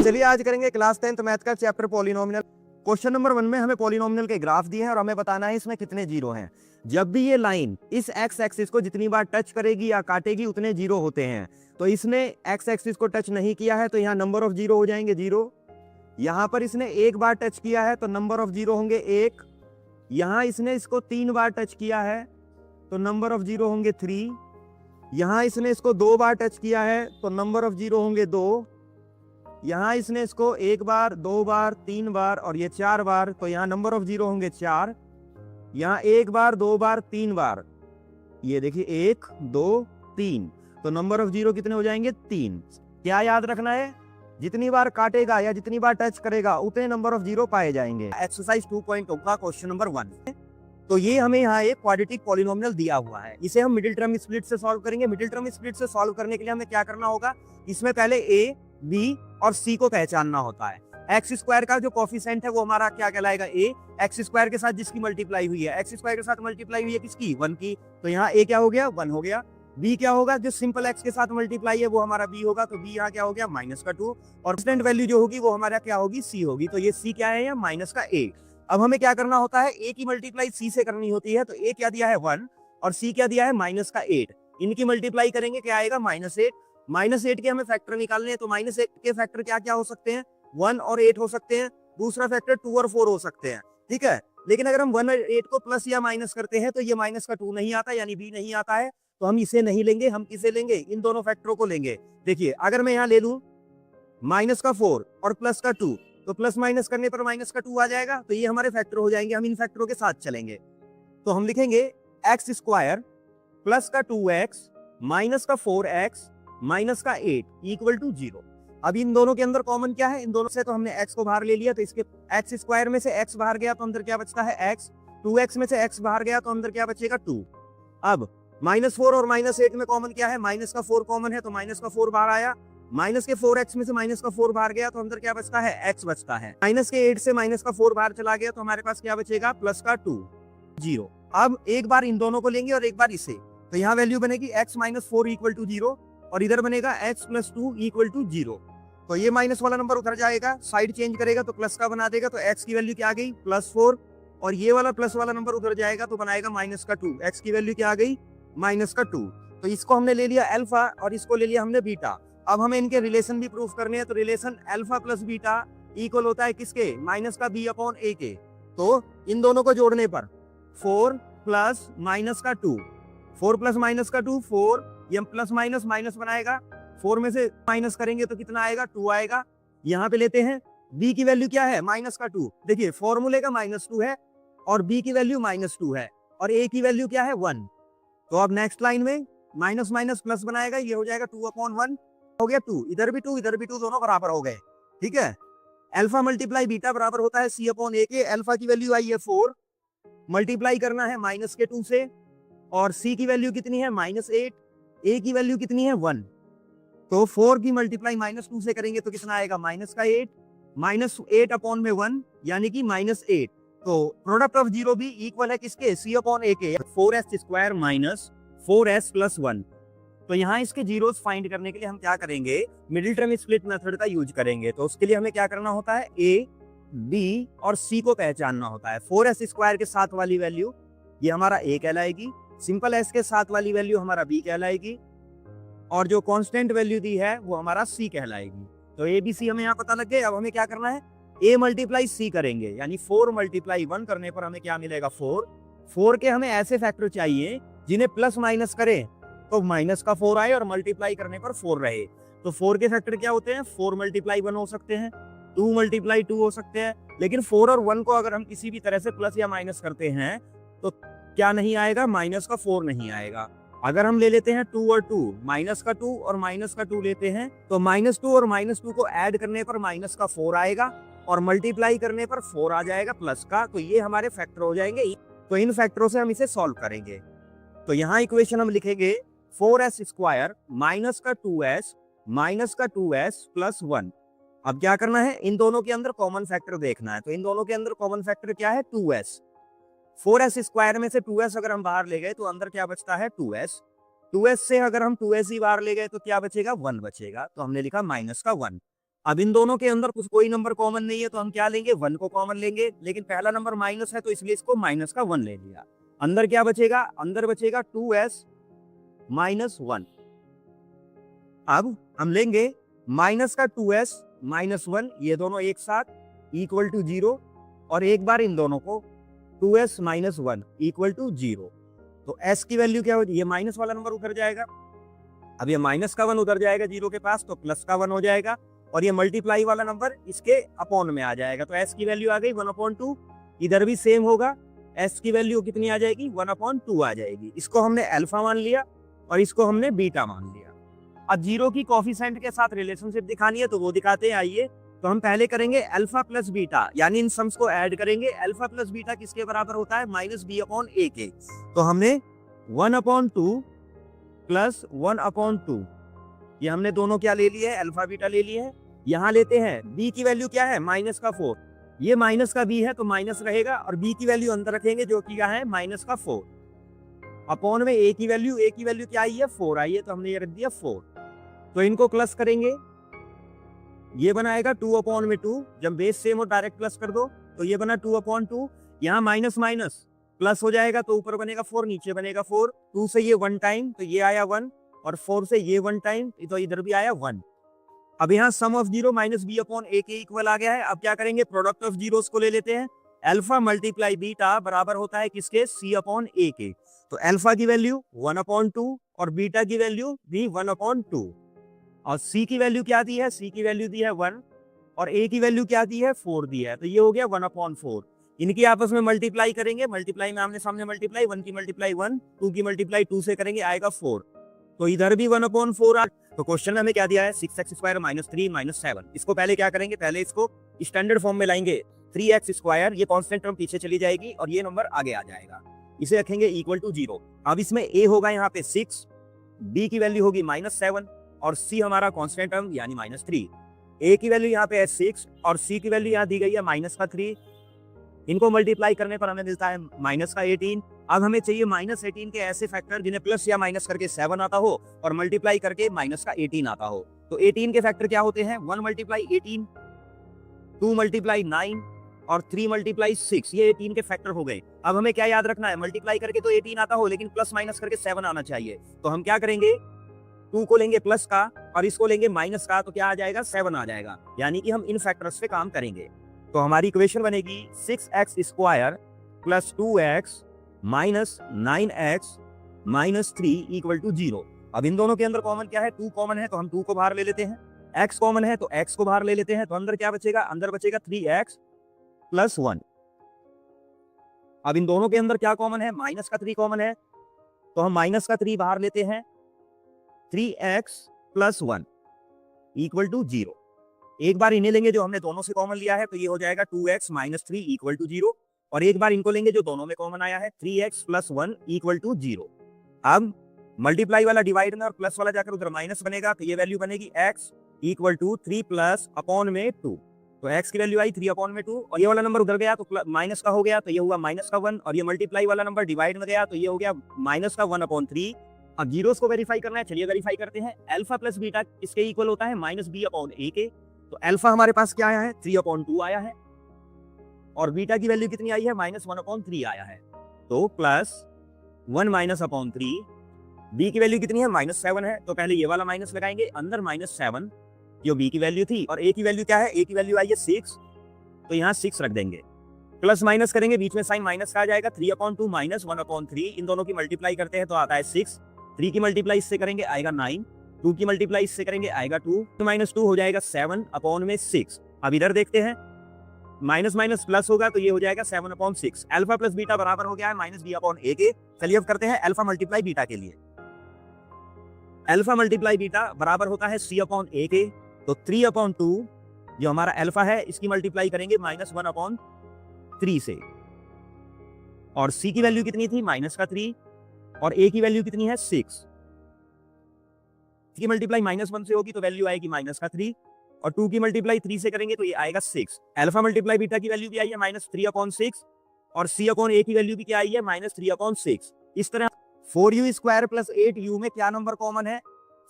चलिए आज करेंगे क्लास 10th मैथ का चैप्टर पॉलिनोमियल। क्वेश्चन नंबर 1 में हमें पॉलिनोमियल के ग्राफ दिए हैं और हमें बताना है इसमें कितने जीरो हैं। जब भी ये लाइन इस एक्स एक्सिस को जितनी बार टच करेगी या काटेगी उतने जीरो होते हैं। तो इसने एक्स एक्सिस को टच नहीं किया है तो यहाँ नंबर ऑफ जीरो हो जाएंगे जीरो। यहाँ पर इसने एक बार टच किया है तो नंबर ऑफ जीरो होंगे एक। यहाँ इसने इसको 3 बार टच किया है तो नंबर ऑफ जीरो होंगे 3। यहाँ इसने इसको 2 बार टच किया है तो नंबर ऑफ जीरो होंगे 2। यहाँ इसने इसको 1 बार 2 बार 3 बार और ये 4 बार, तो यहाँ नंबर ऑफ जीरो होंगे 4। यहाँ 1 बार 2 बार 3 बार, ये देखिए 1 2 3, तो नंबर ऑफ जीरो कितने हो जाएंगे 3। क्या याद रखना है, जितनी बार काटेगा या जितनी बार टच करेगा उतने नंबर ऑफ जीरो पाए जाएंगे। एक्सरसाइज 2.2 का क्वेश्चन नंबर 1। तो ये हमें यहाँ एक क्वाड्रेटिक पॉलिनोमियल दिया हुआ है, इसे हम मिडिल टर्म स्प्लिट से सॉल्व करेंगे। मिडिल टर्म स्प्लिट से सॉल्व करने के लिए हमें क्या करना होगा, इसमें पहले ए बी और सी को पहचानना होता है। एक्स स्क्वायर का जो कोफिशिएंट है वो हमारा क्या कहलाएगा ए, एक्स स्क्वायर के साथ जिसकी मल्टीप्लाई हुई है, एक्स स्क्वायर के साथ मल्टीप्लाई हुई है किसकी 1 की, तो यहाँ ए क्या हो गया 1 हो गया। बी क्या होगा, जो सिंपल एक्स के साथ मल्टीप्लाई है वो हमारा बी होगा, तो बी यहाँ क्या हो गया -2, और कांस्टेंट वैल्यू जो होगी वो हमारा क्या होगी सी होगी, तो ये सी क्या है यहाँ -8। अब हमें क्या करना होता है, ए की मल्टीप्लाई सी से करनी होती है, तो ए क्या दिया है 1 और सी क्या दिया है -8, इनकी मल्टीप्लाई करेंगे क्या आएगा -8। -8 के हमें फैक्टर निकालने हैं, तो -8 के फैक्टर क्या क्या हो सकते हैं, 1 और 8 हो सकते हैं, दूसरा फैक्टर 2 और 4 हो सकते हैं, ठीक है। लेकिन अगर हम 1 और 8 को प्लस या माइनस करते हैं तो ये -2 नहीं आता, यानी बी नहीं आता है, तो हम इसे नहीं लेंगे, हम किसे लेंगे, इन दोनों फैक्टरों को लेंगे। देखिए अगर मैं यहाँ ले लूं -4 और +2, तो प्लस माइनस करने पर -2 आ जाएगा, तो ये हमारे फैक्टर हो जाएंगे, हम इन फैक्टरों के साथ चलेंगे। तो हम लिखेंगे x² +2x -4x -8 = 0। अब इन दोनों के अंदर कॉमन क्या है, इन दोनों से तो हमने x को बाहर ले लिया, तो इसके x² में से x बाहर गया तो अंदर क्या बचता है x, 2x में से x बाहर गया तो अंदर क्या बचेगा 2। अब -4 और -8 में कॉमन क्या है, -4 कॉमन है तो -4 बाहर आया, -4x में से -4 बाहर गया तो अंदर क्या बचता है x बचता है, -8 से -4 बाहर चला गया तो हमारे पास क्या बचेगा +2 0। अब एक बार इन दोनों को लेंगे और एक बार इसे, तो यहाँ वैल्यू बनेगी x -4 = 0 और इधर बनेगा x +2 = 0। तो ये माइनस वाला नंबर उधर जाएगा, साइड चेंज करेगा तो प्लस का बना देगा, तो x की वैल्यू क्या आ गई +4, और ये वाला प्लस वाला नंबर उधर जाएगा तो बनाएगा -2, x की वैल्यू क्या आ गई -2। तो इसको हमने ले लिया अल्फा और इसको ले लिया हमने बीटा। अब हमें इनके रिलेशन भी प्रूफ करने हैं, तो relation alpha plus beta equal होता है किसके, -b/a के। तो इन दोनों को जोड़ने पर 4 + -2, 4 + -2 4, ये प्लस माइनस माइनस बनाएगा, 4 में से माइनस करेंगे तो कितना आएगा 2 आएगा। यहाँ पे लेते हैं b की वैल्यू क्या है -2, देखिए फॉर्मूले का -2 है और b की वैल्यू -2 है और a की वैल्यू क्या है 1। तो अब नेक्स्ट लाइन में माइनस माइनस प्लस बनाएगा, ये हो जाएगा 2/1 हो गया 2, इधर भी 2 इधर भी 2, दोनों बराबर हो गए, ठीक है। अल्फा मल्टीप्लाई बीटा बराबर होता है c/a के। अल्फा की वैल्यू आई है 4, मल्टीप्लाई करना है -2 से, और c की वैल्यू कितनी है -8, a की वैल्यू कितनी है 1, तो 4 की मल्टीप्लाई -2 से करेंगे तो कितना आएगा -8, -8/1 यानी कि -8। तो प्रोडक्ट ऑफ जीरो भी इक्वल है किसके, c/a के, 4s² - 4s + 1। तो यहाँ इसके जीरोस फाइंड करने के लिए हम क्या करेंगे, मिडिल टर्म स्प्लिट मेथड का यूज करेंगे। तो उसके लिए हमें क्या करना होता है, a b और c को पहचानना होता है। 4s² के साथ वाली वैल्यू ये हमारा a कहलाएगी, सिंपल s के साथ वाली वैल्यू हमारा b कहलाएगी, और जो कांस्टेंट वैल्यू दी है वो हमारा c कहलाएगी। तो a b c हमें यहाँ पता लग गया। अब हमें क्या करना है, a × c करेंगे, यानी 4 × 1 करने पर हमें क्या मिलेगा 4 के हमें ऐसे फैक्टर चाहिए जिन्हें प्लस माइनस करें तो -4 आए और मल्टीप्लाई करने पर 4 रहे। तो 4 के फैक्टर क्या होते हैं, 4 × 1 हो सकते हैं, 2 × 2 हो सकते हैं, लेकिन 4 और 1 को अगर हम किसी भी तरह से प्लस या माइनस करते हैं तो क्या नहीं आएगा, -4 नहीं आएगा। अगर हम ले लेते हैं 2 और 2, -2 और -2 लेते हैं, तो -2 और -2 को ऐड करने पर -4 आएगा और मल्टीप्लाई करने पर 4 आ जाएगा प्लस का, तो ये हमारे फैक्टर हो जाएंगे। तो इन फैक्टरों से हम इसे सॉल्व करेंगे। तो यहाँ इक्वेशन हम लिखेंगे 4s² -2s + 1। अब क्या करना है, इन दोनों के अंदर कॉमन फैक्टर देखना है, तो इन दोनों के अंदर कॉमन फैक्टर क्या है 2s। 4s² में से 2s अगर हम बाहर ले गए तो अंदर क्या बचता है 2s, 2s से अगर हम 2s ही बाहर ले गए तो क्या बचेगा 1 बचेगा, तो हमने लिखा -1। अब इन दोनों के अंदर कुछ कोई नंबर कॉमन नहीं है तो हम क्या लेंगे, 1 को कॉमन लेंगे, लेकिन पहला नंबर माइनस है तो इसलिए इसको माइनस का 1 ले लिया। अंदर क्या बचेगा, अंदर बचेगा 2s माइनस 1। अब हम लेंगे माइनस का 2s माइनस 1, ये दोनों एक साथ इक्वल टू 0, और एक बार इन दोनों को 2s माइनस 1 इक्वल टू 0। तो s की वैल्यू क्या होगी, ये माइनस वाला नंबर उधर जाएगा, अब ये माइनस का 1 उधर जाएगा 0 के पास तो प्लस का 1 हो जाएगा, और ये मल्टीप्लाई वाला नंबर इसके अपॉन में आ जाएगा। तो s की वैल्यू आ गई 1/2। इधर भी सेम होगा, s की वैल्यू कितनी आ जाएगी, 1/2 आ जाएगी। इसको हमने अल्फा मान लिया और इसको हमने बीटा मान लिया। अब जीरो की कोफिशिएंट के साथ रिलेशनशिप दिखानी है तो वो दिखाते हैं, आइए। तो हम पहले करेंगे अल्फा प्लस बीटा, यानी इन सम्स को ऐड करेंगे। अल्फा प्लस बीटा किसके बराबर होता है, -b/a के। तो हमने 1/2 प्लस 1/2, ये हमने दोनों क्या ले लिए है, अल्फा बीटा ले लिए है। यहाँ लेते हैं b की वैल्यू क्या है, -4, ये माइनस का b है तो माइनस रहेगा, और b की वैल्यू अंदर रखेंगे जो कि क्या है, -4 अपॉन में a की वैल्यू क्या आई है, 4 आई है, तो हमने ये रख दिया 4। तो इनको प्लस करेंगे, ये बनाएगा 2/2, जब बेस सेम हो डायरेक्ट प्लस कर दो, तो ये बना 2/2। यहाँ माइनस माइनस प्लस हो जाएगा तो ऊपर बनेगा 4, नीचे बनेगा 4। 2 से ये 1 टाइम तो ये आया 1, और 4 से ये 1 टाइम तो इधर भी आया 1। अब यहाँ सम ऑफ 0 माइनस b/a के इक्वल आ गया है। अब क्या करेंगे, प्रोडक्ट ऑफ जीरोस को ले लेते हैं। अल्फा मल्टीप्लाई बीटा बराबर होता है किसके, c/a के। तो अल्फा की वैल्यू 1/2 और बीटा की वैल्यू भी 1/2, और c की वैल्यू क्या दी है, c की वैल्यू दी है 1, और a की वैल्यू क्या दी है, 4 दी है। तो ये हो गया 1/4। इनकी आपस में मल्टीप्लाई करेंगे, मल्टीप्लाई में आमने सामने मल्टीप्लाई, 1 की मल्टीप्लाई 1, 2 की मल्टीप्लाई 2 से करेंगे, आएगा 4। तो इधर भी 1/4 आ। तो क्वेश्चन में हमें क्या दिया है, 6x² - 3 - 7। इसको पहले क्या करेंगे, पहले इसको स्टैंडर्ड फॉर्म में लाएंगे। 3x², ये कांस्टेंट टर्म पीछे चली जाएगी और ये नंबर आगे आ जाएगा, इसे रखेंगे इक्वल टू 0। अब इसमें a होगा यहाँ पे 6, b की वैल्यू होगी -7, और c हमारा कांस्टेंट टर्म यानी -3। a की वैल्यू यहाँ पे है 6 और c की वैल्यू यहाँ दी गई है -3। इनको मल्टीप्लाई करने पर हमें मिलता है -18। अब हमें चाहिए -18 के ऐसे फैक्टर जिन्हें प्लस या माइनस करके 7 आता हो और मल्टीप्लाई करके -18 आता हो। तो 18 के फैक्टर क्या होते हैं, 1 × 18, 2 × 9 और 3 × 6, ये 18 के फैक्टर हो गए। अब हमें क्या याद रखना है, मल्टीप्लाई करके तो 18 आता हो लेकिन प्लस माइनस करके 7 आना चाहिए। तो हम क्या करेंगे, 2 को लेंगे प्लस का और इसको लेंगे माइनस का, तो क्या आ जाएगा, 7 आ जाएगा। यानी कि हम इन फैक्टर्स पे काम करेंगे। तो हमारी इक्वेशन बनेगी 6x² + 2x - 9x - 3 = 0। अब इन दोनों के अंदर कॉमन क्या है, 2 कॉमन है तो हम 2 को बाहर ले लेते हैं। x कॉमन है तो x को बाहर ले लेते हैं, तो अंदर क्या बचेगा, अंदर बचेगा 3x + 1। अब इन दोनों के अंदर क्या कॉमन है, -3 कॉमन है, तो हम -3 बाहर लेते हैं। 3x + 1 = 0। एक बार इन्हें लेंगे जो हमने दोनों से कॉमन लिया है, तो ये हो जाएगा 2x - 3 = 0, और एक बार इनको लेंगे जो दोनों में कॉमन आया है, 3x + 1 = 0। अब मल्टीप्लाई वाला डिवाइड में और प्लस वाला जाकर उधर माइनस बनेगा, तो ये वैल्यू बनेगी x = 3 + अपॉन में 2। तो x की वैल्यू आई 3/2, और ये वाला नंबर उधर गया तो माइनस का हो गया, तो ये हुआ -1, और ये मल्टीप्लाई वाला नंबर डिवाइड में गया तो ये हो गया -1/3। अब जीरोस को वेरीफाई करना है, चलिए वेरीफाई करते हैं। अल्फा प्लस बीटा इसके इक्वल होता है -b/a के। तो अल्फा हमारे पास क्या आया है, 3/2 आया है, और बीटा की वैल्यू कितनी आई है, -1/3 आया है। तो +1 - 3, b की वैल्यू कितनी है, -7 है, तो पहले ये वाला माइनस लगाएंगे, अंदर -7 जो b की वैल्यू थी, और a की वैल्यू क्या है, a की वैल्यू आई है 6, तो यहाँ 6 रख देंगे। प्लस माइनस करेंगे, बीच में साइन माइनस का आ जाएगा, 3/2 - 1/3, इन दोनों की मल्टीप्लाई करते हैं तो आता है 6। 3 की मल्टीप्लाई इससे करेंगे आएगा 9, 2 की मल्टीप्लाई इससे करेंगे आएगा 2, तो -2 हो जाएगा 7/6। अब इधर देखते हैं, माइनस माइनस प्लस होगा तो ये हो जाएगा 7/6। अल्फा प्लस बीटा बराबर हो गया है -b/a के। चलिए अब करते हैं अल्फा मल्टीप्लाई बीटा के लिए। अल्फा मल्टीप्लाई बीटा बराबर होता है c/a के। तो 3/2 जो हमारा अल्फा है इसकी मल्टीप्लाई करेंगे -1/3 से, और c की वैल्यू कितनी थी, -3, और a की वैल्यू कितनी है, 6 की मल्टीप्लाई -1 से होगी तो वैल्यू आएगी -3, और 2 की मल्टीप्लाई 3 से करेंगे तो ये आएगा 6। अल्फा मल्टीप्लाई बीटा की वैल्यू भी आई है -3/6, और c/a की वैल्यू भी क्या आई है, -3/6। इस तरह 4u² + 8u में क्या नंबर कॉमन है,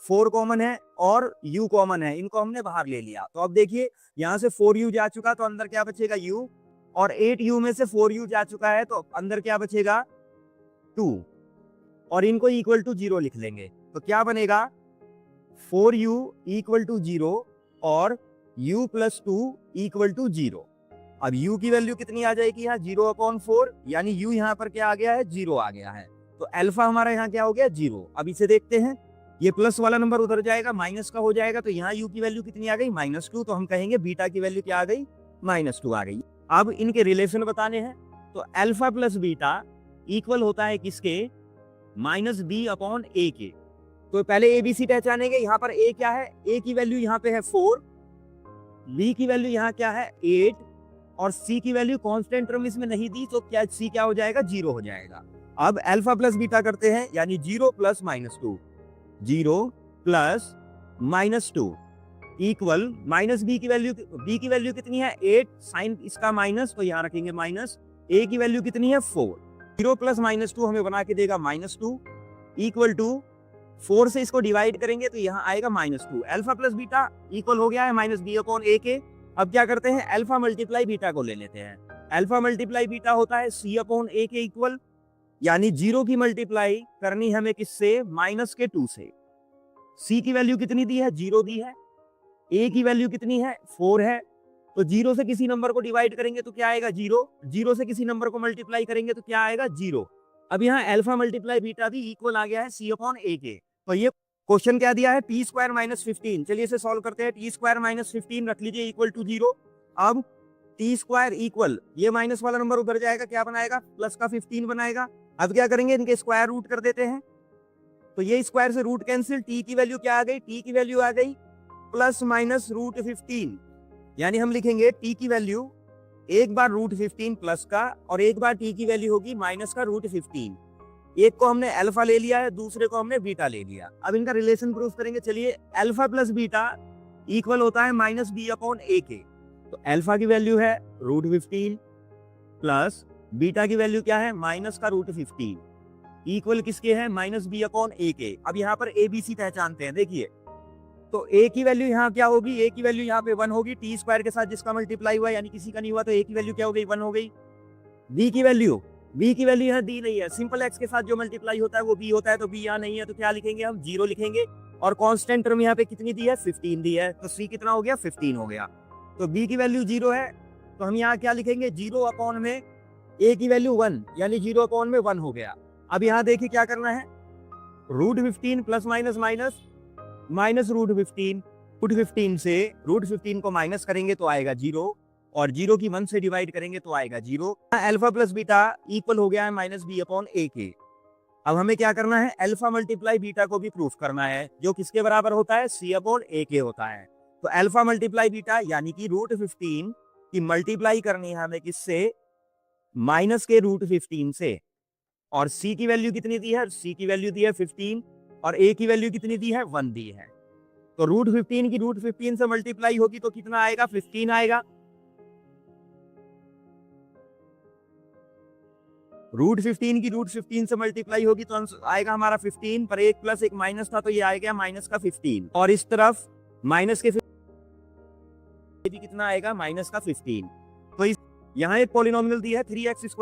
4 कॉमन है और u कॉमन है, इनको हमने बाहर ले लिया। तो अब देखिए यहाँ से 4u जा चुका तो अंदर क्या बचेगा u, और 8u में से 4u जा चुका है तो अंदर क्या बचेगा 2, और इनको इक्वल टू 0 लिख लेंगे। तो क्या बनेगा 4u इक्वल टू 0 और u प्लस 2 इक्वल टू 0। अब u की वैल्यू कितनी आ जाएगी यहाँ 0/4, यानी u यहाँ पर क्या आ गया है 0 आ गया है। तो अल्फा हमारा यहाँ क्या हो गया 0। अब इसे देखते हैं, ये प्लस वाला नंबर उधर जाएगा माइनस का हो जाएगा, तो यहाँ u की वैल्यू कितनी आ गई -2, तो हम कहेंगे बीटा की वैल्यू क्या आ गई -2 आ गई। अब इनके रिलेशन बताने हैं, तो अल्फा प्लस बीटा इक्वल होता है किसके -b/a के। तो पहले ABC पहचानेंगे, यहाँ पर a क्या है, a की वैल्यू यहाँ पे है 4, b की वैल्यू यहाँ क्या है 8, और c की वैल्यू कांस्टेंट टर्म इसमें नहीं दी, तो क्या c क्या हो जाएगा 0 हो जाएगा। अब अल्फा प्लस बीटा करते हैं, यानी 0 प्लस -2, 0 प्लस -2 इक्वल b की वैल्यू कितनी है 8, साइन इसका माइनस, तो यहाँ रखेंगे माइनस, a की वैल्यू कितनी है 4, 0 प्लस -2 हमें बना के देगा -2 इक्वल टू 4 से इसको डिवाइड करेंगे तो यहाँ आएगा -2। अल्फा प्लस बीटा इक्वल हो गया है -b/a के। अब क्या करते हैं, अल्फा मल्टीप्लाई बीटा को ले लेते हैं। अल्फा मल्टीप्लाई बीटा होता है c/a के इक्वल, यानी 0 की मल्टीप्लाई करनी है हमें किससे -2 से। c की वैल्यू कितनी दी है 0 दी है, a की वैल्यू कितनी है 4 है, तो 0 से किसी नंबर को डिवाइड करेंगे तो क्या आएगा 0, 0 से किसी नंबर को मल्टीप्लाई करेंगे तो क्या आएगा 0। अब यहाँ अल्फा मल्टीप्लाई बीटा भी इक्वल आ गया है c/a के। तो ये क्वेश्चन क्या दिया है t² - 15। चलिए इसे सॉल्व करते हैं। t² - 15 रख लीजिए इक्वल टू 0। अब t² इक्वल, ये माइनस वाला नंबर उधर जाएगा, क्या बनाएगा प्लस का 15 बनाएगा। अब क्या करेंगे, इनके स्क्वायर रूट कर देते हैं, तो ये स्क्वायर से रूट कैंसिल, t की वैल्यू क्या आ गई, t की वैल्यू आ गई ±√15, यानी हम लिखेंगे t की वैल्यू एक बार √15 प्लस का, और एक बार t की वैल्यू होगी माइनस का √15। एक को हमने अल्फा ले लिया है, दूसरे को हमने बीटा ले लिया। अब इनका रिलेशन प्रूफ करेंगे। चलिए, अल्फा प्लस बीटा इक्वल होता है -b/a के। तो अल्फा की वैल्यू है √15 प्लस बीटा की वैल्यू क्या है माइनस का √15 इक्वल किसके है -b/a के। अब यहाँ पर ABC पहचानते हैं, देखिए तो a की वैल्यू यहाँ क्या होगी, a की वैल्यू यहाँ पे 1 होगी, t² के साथ जिसका मल्टीप्लाई हुआ यानी किसी का नहीं हुआ, तो a की वैल्यू क्या हो गई 1 हो गई। b की वैल्यू यहाँ दी नहीं है, सिंपल x के साथ जो मल्टीप्लाई होता है वो b होता है, तो b यहाँ नहीं है, तो क्या लिखेंगे हम 0 लिखेंगे, और कांस्टेंट टर्म यहाँ पे कितनी दी है 15 दी है, तो c कितना हो गया 15 हो गया। तो b की वैल्यू 0 है, तो हम यहाँ क्या लिखेंगे 0 में a की वैल्यू 1, यानी 0/1 हो गया। अब यहाँ देखिए क्या करना है, √15 प्लस माइनस माइनस माइनस √15, √15 से √15 को माइनस करेंगे तो आएगा 0, और 0 की 1 से डिवाइड करेंगे तो आएगा 0। अल्फा प्लस बीटा इक्वल हो गया है -b/a के। अब हमें क्या करना है, अल्फा मल्टीप्लाई बीटा को भी प्रूफ करना है, जो किसके बराबर होता है c/a के होता है। तो अल्फा मल्टीप्लाई बीटा यानी कि √15 की मल्टीप्लाई करनी है हमें किससे, माइनस के √15 से, और c की वैल्यू कितनी दी है, c की वैल्यू दी है 15, और a की वैल्यू कितनी दी है 1 दी है। तो √15 की √15 से मल्टीप्लाई होगी तो कितना आएगा 15 आएगा। √15 की √15 से मल्टीप्लाई होगी तो आएगा हमारा 15, पर एक प्लस एक माइनस था तो ये आएगा माइनस का 15, और इस तरफ माइनस के भी कितना आएगा माइनस का 15। तो इस यहाँ एक पॉलिनोमियल दी है 3x² -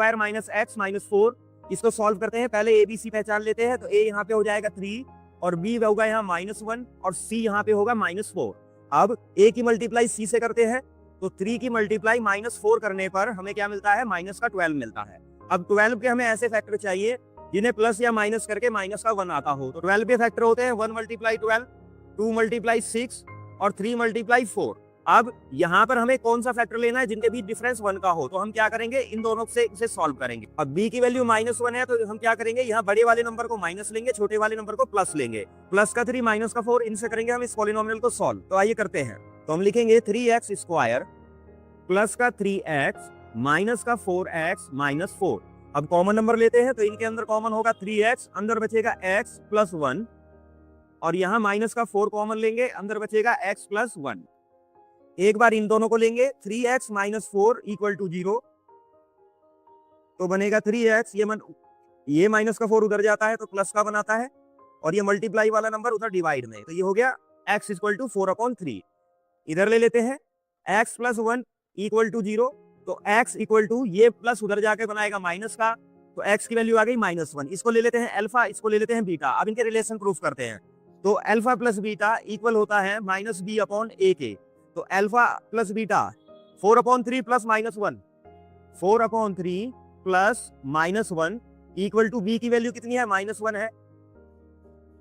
x - 4। इसको सॉल्व करते हैं, पहले ABC पहचान लेते हैं। तो a यहाँ पे हो जाएगा 3, और b होगा यहाँ -1, और c यहाँ पे होगा -4। अब a की मल्टीप्लाई c से करते हैं, तो 3 की मल्टीप्लाई -4 करने पर हमें क्या मिलता है माइनस का 12 मिलता है। अब 12 के हमें ऐसे फैक्टर चाहिए जिन्हें प्लस या माइनस करके माइनस का 1 आता हो। तो 12 के फैक्टर होते हैं 1 × 12, 2 × 6 और 3 × 4। अब यहाँ पर हमें कौन सा फैक्टर लेना है जिनके बीच डिफरेंस 1 का हो, तो हम क्या करेंगे इन दोनों से इसे सॉल्व करेंगे। अब b की वैल्यू -1 है, तो हम क्या करेंगे यहाँ बड़े वाले नंबर को माइनस लेंगे, छोटे वाले नंबर को प्लस लेंगे। प्लस का 3 माइनस का 4, इनसे करेंगे हम इस पॉलिनोमियल को सॉल्व। तो आइए करते हैं। तो हम लिखेंगे 3x² प्लस का 3x माइनस का 4x - 4। अब कॉमन नंबर लेते हैं, तो इनके अंदर कॉमन होगा 3x, अंदर बचेगा x + 1, और यहाँ माइनस का 4 कॉमन लेंगे, अंदर बचेगा x + 1। एक बार इन दोनों को लेंगे, 3x - 4 = 0, तो बनेगा 3x, ये माइनस का 4 उधर जाता है तो प्लस का बनाता है, और ये मल्टीप्लाई वाला नंबर उधर डिवाइड में, तो ये हो गया x इक्वल टू 4/3। इधर ले लेते हैं x प्लस 1 इक्वल टू 0, तो x इक्वल टू ये प्लस उधर जाके बनाएगा माइनस का, तो x की वैल्यू आ गई -1। इसको ले लेते हैं अल्फा, इसको ले लेते हैं बीटा। अब इनके रिलेशन प्रूफ करते हैं, तो अल्फा प्लस बीटा इक्वल होता है -b/a के। तो alpha plus beta 4/3 plus -1, 4/3 plus -1 equal to b की वैल्यू कितनी है, -1 है,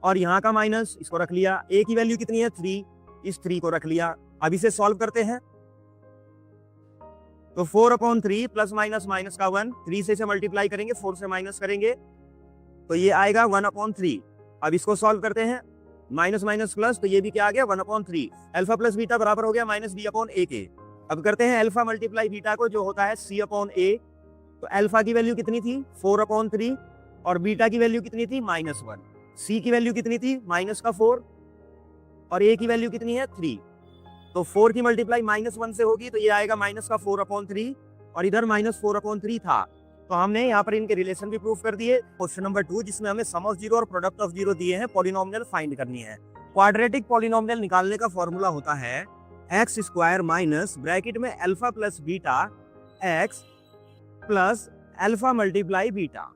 और यहाँ का माइनस इसको रख लिया। a की वैल्यू कितनी है, 3, इस 3 को रख लिया। अब इसे सॉल्व करते हैं, तो 4/3 प्लस माइनस माइनस का 1, 3 से इसे मल्टीप्लाई करेंगे, 4 से माइनस करेंगे, तो ये आएगा 1/3। अब इसको सॉल्व करते हैं, माइनस माइनस प्लस, तो ये भी क्या आ गया 1/3। अल्फा प्लस बीटा बराबर हो गया -b/a के। अब करते हैं अल्फा मल्टीप्लाई बीटा को, जो होता है c/a। तो अल्फा की वैल्यू कितनी थी 4/3 और बीटा की वैल्यू कितनी थी -1। c की वैल्यू कितनी थी -4 और a की वैल्यू कितनी है 3। तो 4 की मल्टीप्लाई -1 से होगी, तो ये आएगा -4/3 और इधर -4/3 था। तो हमने यहाँ पर इनके रिलेशन भी प्रूफ कर दिए। क्वेश्चन नंबर 2, जिसमें हमें सम ऑफ जीरो और प्रोडक्ट ऑफ जीरो दिए हैं, पॉलिनोमियल फाइंड करनी है। क्वाड्रेटिक पॉलिनोमियल निकालने का फॉर्मूला होता है x² माइनस ब्रैकेट में alpha plus beta x plus alpha multiply beta.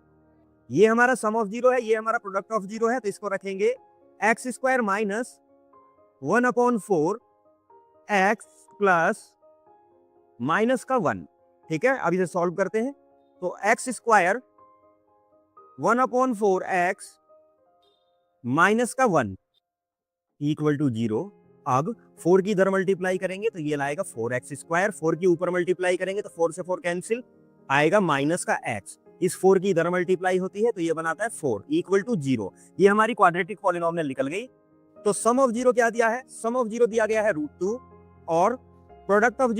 ये हमारा सम ऑफ जीरो है, ये हमारा प्रोडक्ट ऑफ जीरो है, तो इसको रखेंगे x² minus 1/4 x plus minus का 1। ठीक है, अब इसे सॉल्व करते हैं, तो x² 1/4 x माइनस का 1 इक्वल टू 0। अब 4 की इधर मल्टीप्लाई करेंगे तो ये लाएगा 4x², 4 की ऊपर मल्टीप्लाई करेंगे तो 4 से 4 कैंसिल, आएगा माइनस का x। इस 4 की इधर मल्टीप्लाई होती है तो ये बनाता है 4 इक्वल टू 0। ये हमारी क्वाड्रेटिक पॉलिनोमियल निकल गई। तो सम ऑफ जीरो क्या दिया है, सम ऑफ जीरो दिया गया है √2 और प्रोडक्ट ऑफ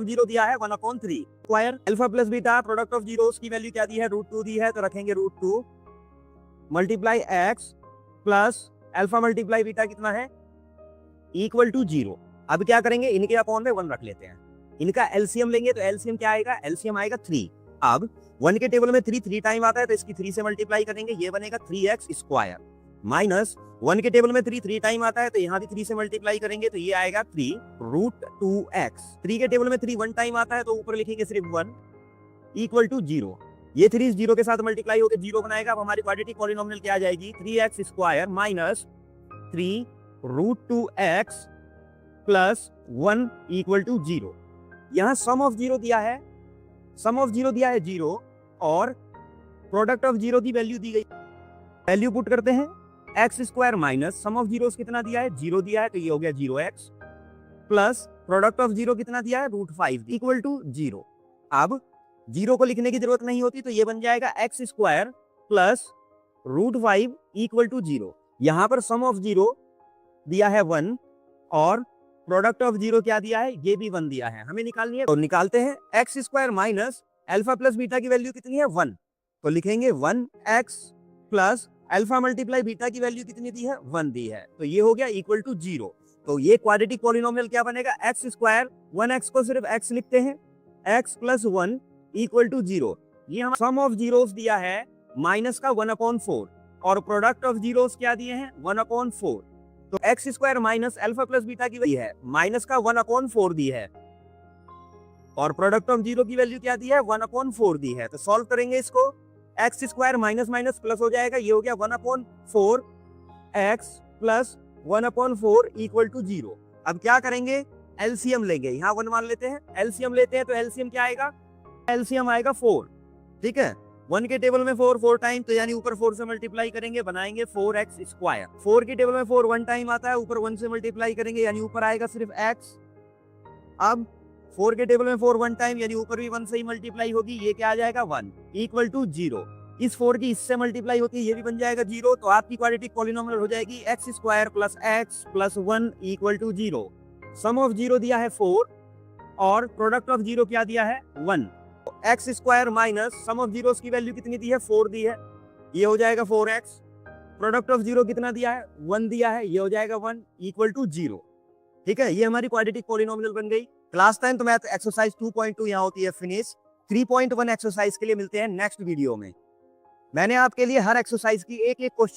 जीरो दिया है 1/3। Square alpha plus beta product of zeros की वैल्यू क्या दी है, √2 दी है, तो रखेंगे √2 multiply x plus alpha multiply beta कितना है इक्वल टू 0। अब क्या करेंगे, इनके अपॉन में 1 रख लेते हैं, इनका एलसीएम लेंगे, तो एलसीएम क्या आएगा, एलसीएम आएगा 3। अब 1 के टेबल में 3 टाइम आता है, तो इसकी 3 से मल्टीप्लाई करेंगे, ये बनेगा 3x² माइनस 1 के टेबल में 3 टाइम आता है, तो यहाँ भी 3 से मल्टीप्लाई करेंगे, तो ये आएगा 3√2x। 3 के टेबल में 3 1 टाइम आता है, तो ऊपर लिखेंगे सिर्फ 1 इक्वल टू 0। ये 3 0 के साथ मल्टीप्लाई होकर 0 बनाएगा। अब हमारी क्वाड्रेटिक पॉलिनोमियल क्या आ जाएगी, 3x² minus 3√2x plus 1 equal to 0। यहाँ सम ऑफ जीरो दिया है, 0 और प्रोडक्ट ऑफ जीरो की वैल्यू दी गई। वैल्यू पुट करते हैं, x² minus sum of zero कितना दिया है, 0 दिया है, तो ये हो गया 0x plus product of zero कितना दिया है, √5 इक्वल टू 0। अब 0 को लिखने की जरूरत नहीं होती, तो ये बन जाएगा x² प्लस √5 इक्वल टू 0। यहाँ पर सम ऑफ जीरो दिया है 1 और प्रोडक्ट ऑफ जीरो क्या दिया है, ये भी 1 दिया है, हमें निकालनी है। तो निकालते हैं, x² minus alpha plus beta की वैल्यू कितनी है 1, तो लिखेंगे 1x plus alpha multiply beta की वैल्यू कितनी दी है, 1 दी है, तो ये हो गया इक्वल टू 0। तो ये क्वाड्रेटिक पॉलिनोमियल क्या बनेगा, x², 1x को सिर्फ x लिखते हैं, x प्लस 1 इक्वल टू 0। ये हम सम ऑफ जीरोस दिया है माइनस का 1/4 और प्रोडक्ट ऑफ जीरोस क्या दिए हैं 1/4। तो x² minus alpha plus beta की वैल्यू है माइनस का 1/4 दी है और प्रोडक्ट ऑफ जीरो की वैल्यू क्या दी है 1/4 दी है। तो सॉल्व करेंगे इसको, x² माइनस माइनस प्लस हो जाएगा, ये हो गया 1/4 x प्लस 1/4 इक्वल टू 0। अब क्या करेंगे, एलसीएम लेंगे, यहाँ 1 मान लेते हैं, एलसीएम लेते हैं, तो एलसीएम क्या आएगा, एलसीएम आएगा 4। ठीक है, 1 के टेबल में 4 टाइम, तो यानी ऊपर 4 से मल्टीप्लाई करेंगे, बनाएंगे 4x²। 4 के टेबल में 4 1 टाइम आता है, ऊपर 1 से मल्टीप्लाई करेंगे, यानी ऊपर आएगा सिर्फ x। अब 4 के टेबल में 4 1 टाइम, यानी ऊपर भी 1 से ही मल्टीप्लाई होगी, ये क्या आ जाएगा 1 इक्वल टू 0। इस 4 की इससे मल्टीप्लाई होती है, ये भी बन जाएगा 0। तो आपकी क्वाड्रेटिक पॉलिनोमियल हो जाएगी x² plus x plus 1 equal to 0। Sum of zero दिया है 4 और प्रोडक्ट ऑफ जीरो क्या दिया है 1। x² minus sum of zeros की वैल्यू कितनी दी है 4 दी है, ये हो जाएगा 4x। प्रोडक्ट ऑफ जीरो कितना दिया है 1 दिया है, ये हो जाएगा 1 इक्वल टू 0। ठीक है, ये हमारी क्वाड्रेटिक पॉलिनोमियल बन गई। क्लास 10 तो मैथ एक्सरसाइज 2.2 यहाँ होती है फिनिश। 3.1 एक्सरसाइज के लिए मिलते हैं नेक्स्ट वीडियो में। मैंने आपके लिए हर एक्सरसाइज की एक क्वेश्चन